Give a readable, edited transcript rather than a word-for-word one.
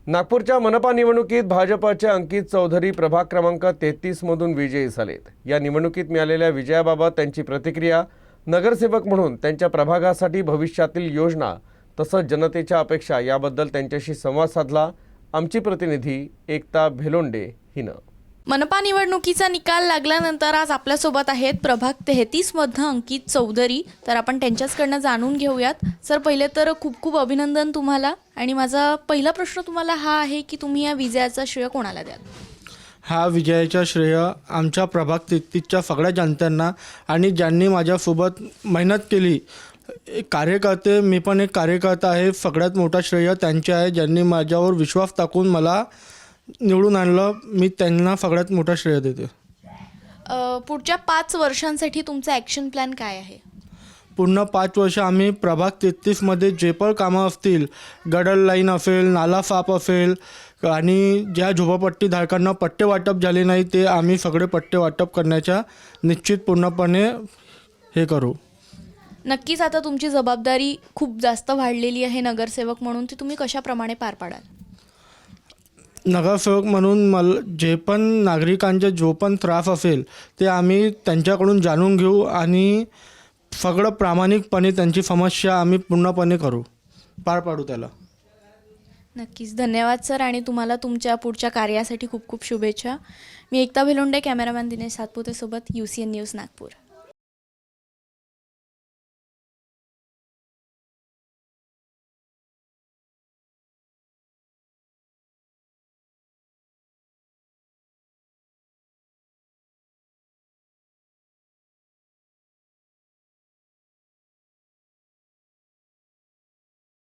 नागपूरच्या मनपा निवडणुकीत भाजपचे अंकित चौधरी प्रभाग क्रमांक 33 मधून विजयी झालेत। या निवडणुकीत मिळालेल्या विजयाबाबत त्यांची प्रतिक्रिया, नगरसेवक म्हणून त्यांच्या प्रभागासाठी भविष्यातील योजना तसंच जनतेच्या अपेक्षा याबद्दल त्यांच्याशी संवाद साधला आमची प्रतिनिधी एकता भेलोंडे हिनं। मनपा निवडणुकीचा निकाल लागल्यानंतर आज आपल्यासोबत आहेत प्रभाग 33 मधनं अंकित चौधरी। तर आपण त्यांच्याचकडनं जाणून घेऊयात। सर, पहिले तर खूप खूप अभिनंदन तुम्हाला। आणि माझा पहिला प्रश्न तुम्हाला हा आहे की तुम्ही या विजयाचा श्रेय कोणाला द्याल? हा विजयाचा श्रेय आमच्या प्रभाग 33च्या सगळ्या जनतांना आणि ज्यांनी माझ्यासोबत मेहनत केली, कार्यकर्ते, मी पण एक कार्यकर्ता आहे, सगळ्यात मोठा श्रेय त्यांचे आहे। ज्यांनी माझ्यावर विश्वास टाकून मला निवडून आणलं, मी त्यांना सगळ्यात मोठा श्रेय देते। पुढच्या 5 वर्षांसाठी तुमचा ॲक्शन प्लॅन काय आहे? पूर्ण 5 वर्ष आम्ही प्रभाग 33मध्ये जे पण कामं असतील, गडर लाईन असेल, नाला साफ असेल आणि ज्या झोपडपट्टी धारकांना पट्टे वाटप झाले नाही ते आम्ही सगळे पट्टे वाटप करण्याच्या निश्चित पूर्णपणे हे करू। नक्कीच आता तुमची जबाबदारी खूप जास्त वाढलेली आहे नगरसेवक म्हणून, ती तुम्ही कशाप्रमाणे पार पाडाल? नगरसेवक म्हणून मला जे पण नागरिकांचा जो पण त्रास असेल ते आम्ही त्यांच्याकडून जाणून घेऊ आणि सगळं प्रामाणिकपणे त्यांची समस्या आम्ही पूर्णपणे करू, पार पाडू त्याला। नक्कीच, धन्यवाद सर। आणि तुम्हाला तुमच्या पुढच्या कार्यासाठी खूप खूप शुभेच्छा। मी एकता भेलोंडे, कॅमेरामॅन दिनेश सातपुतेसोबत UCN न्यूज नागपूर।